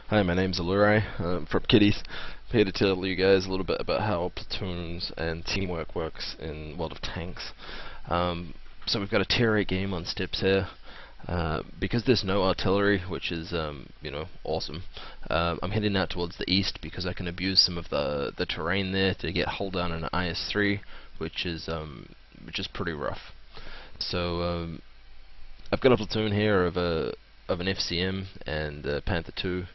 Hi, my name's Alurai. I'm from Kitties. I'm here to tell you guys a little bit about how platoons and teamwork works in World of Tanks. So we've got a tier 8 game on steps here. Because there's no artillery, which is awesome. I'm heading out towards the east because I can abuse some of the terrain there to get hull down in an IS-3, which is pretty rough. So I've got a platoon here of an FCM and Panther 2.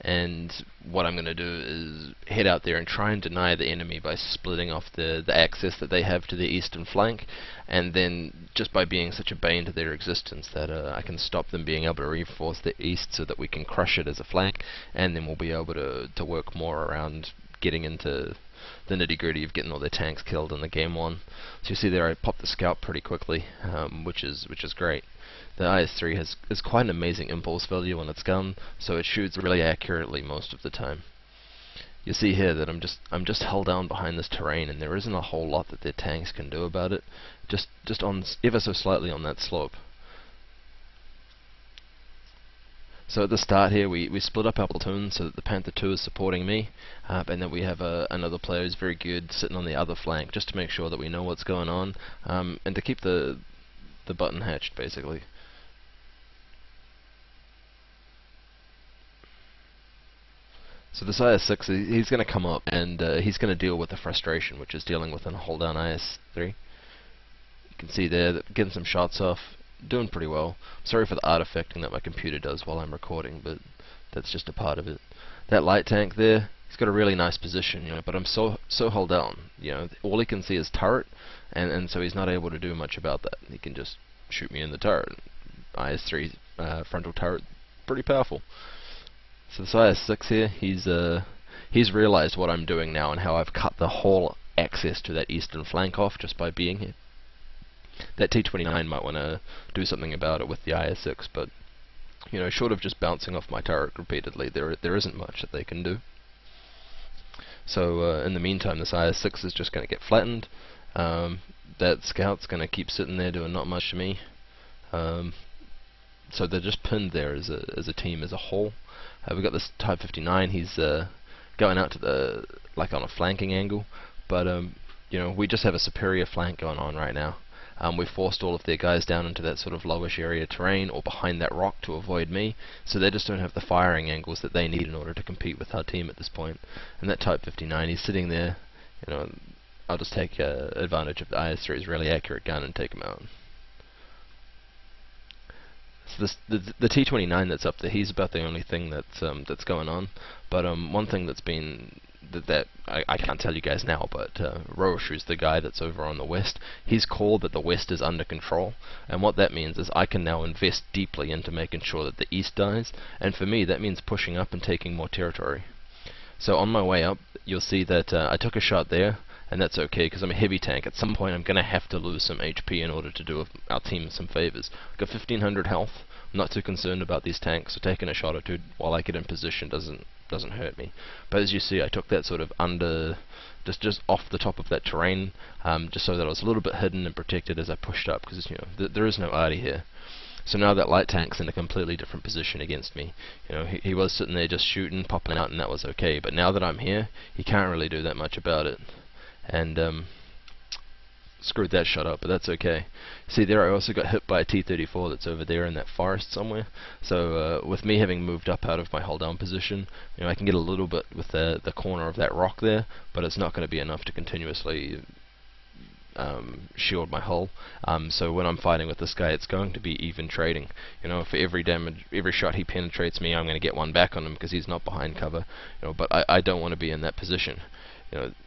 And what I'm going to do is head out there and try and deny the enemy by splitting off the access that they have to the eastern flank, and then just by being such a bane to their existence that I can stop them being able to reinforce the east so that we can crush it as a flank, and then we'll be able to work more around getting into the nitty-gritty of getting all their tanks killed in the game one. So you see there I popped the scout pretty quickly, which is great. The IS-3 has quite an amazing impulse value on its gun, so it shoots really accurately most of the time. You see here that I'm just held down behind this terrain, and there isn't a whole lot that their tanks can do about it. Just on ever so slightly on that slope. So at the start here, we split up our platoon so that the Panther 2 is supporting me, and then we have another player who's very good sitting on the other flank, just to make sure that we know what's going on, and to keep the button hatched, basically. So this IS-6, he's going to come up, and he's going to deal with the frustration, which is dealing with a hold down IS-3. You can see there, that getting some shots off, doing pretty well. Sorry for the artifacting that my computer does while I'm recording, but that's just a part of it. That light tank there, he's got a really nice position, but I'm so held down. All he can see is turret, and so he's not able to do much about that. He can just shoot me in the turret. IS-3 frontal turret, pretty powerful. So this IS-6 here, he's realized what I'm doing now and how I've cut the whole access to that eastern flank off just by being here. That T-29 might want to do something about it with the IS-6, but short of just bouncing off my turret repeatedly, there isn't much that they can do. So in the meantime, this IS-6 is just going to get flattened. That scout's going to keep sitting there doing not much to me. So they're just pinned there as a team as a whole. We've got this Type 59. He's going out to the on a flanking angle, but we just have a superior flank going on right now. We've forced all of their guys down into that sort of lowish area terrain or behind that rock to avoid me, so they just don't have the firing angles that they need in order to compete with our team at this point. And that Type 59, he's sitting there. I'll just take advantage of the IS-3's really accurate gun and take him out. So the T-29 that's up there, he's about the only thing that's going on. But one thing that's been that I can't tell you guys now, but Roshu's the guy that's over on the west. He's called that the west is under control, and what that means is I can now invest deeply into making sure that the east dies, and for me that means pushing up and taking more territory. So on my way up, you'll see that I took a shot there, and that's okay because I'm a heavy tank. At some point I'm going to have to lose some HP in order to do our team some favors. I've got 1500 health. I'm not too concerned about these tanks, so taking a shot or two while I get in position doesn't hurt me. But as you see, I took that sort of under, just off the top of that terrain, just so that I was a little bit hidden and protected as I pushed up, because there is no arty here. So now that light tank's in a completely different position against me. He was sitting there just shooting, popping out, and that was okay. But now that I'm here, he can't really do that much about it. And screwed that shot up, but that's okay. See there, I also got hit by a T-34 that's over there in that forest somewhere. So with me having moved up out of my hold down position, I can get a little bit with the corner of that rock there, but it's not going to be enough to continuously shield my hull. So when I'm fighting with this guy, it's going to be even trading. For every shot he penetrates me, I'm going to get one back on him because he's not behind cover. But I don't want to be in that position.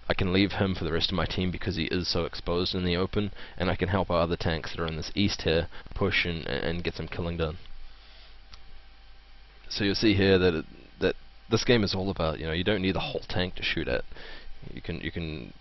I can leave him for the rest of my team because he is so exposed in the open, and I can help our other tanks that are in this east here push and get some killing done. So you'll see here that this game is all about, you don't need the whole tank to shoot at. You can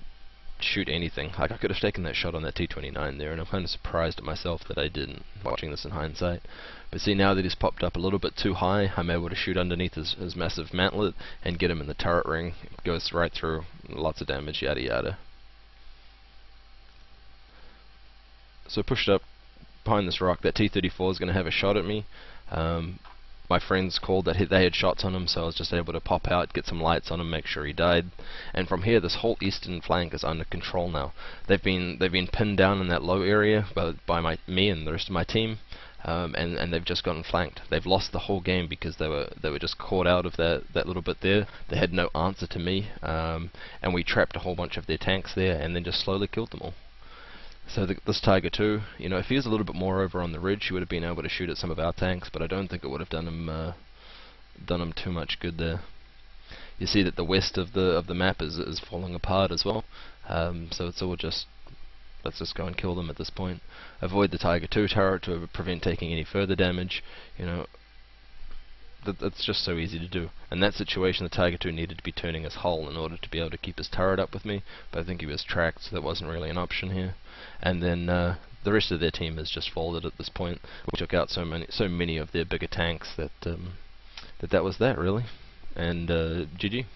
shoot anything. Like I could have taken that shot on that T-29 there, and I'm kind of surprised at myself that I didn't, watching this in hindsight. But see, now that he's popped up a little bit too high, I'm able to shoot underneath his massive mantlet and get him in the turret ring. It goes right through, lots of damage, yada yada. So pushed up behind this rock, that T-34 is going to have a shot at me. My my friends called that they had shots on him, so I was just able to pop out, get some lights on him, make sure he died. And from here, this whole eastern flank is under control now. They've been pinned down in that low area by me and the rest of my team. And they've just gotten flanked. They've lost the whole game because they were just caught out of that little bit there. They had no answer to me, and we trapped a whole bunch of their tanks there, and then just slowly killed them all. So this Tiger II, you know, if he was a little bit more over on the ridge, he would have been able to shoot at some of our tanks, but I don't think it would have done him too much good there. You see that the west of the map is falling apart as well. So it's all just, let's just go and kill them at this point. Avoid the Tiger II turret to prevent taking any further damage. You know, that's just so easy to do. In that situation, the Tiger II needed to be turning his hull in order to be able to keep his turret up with me, but I think he was tracked, so that wasn't really an option here. And then the rest of their team has just folded at this point. We took out so many of their bigger tanks that that was that really. And GG.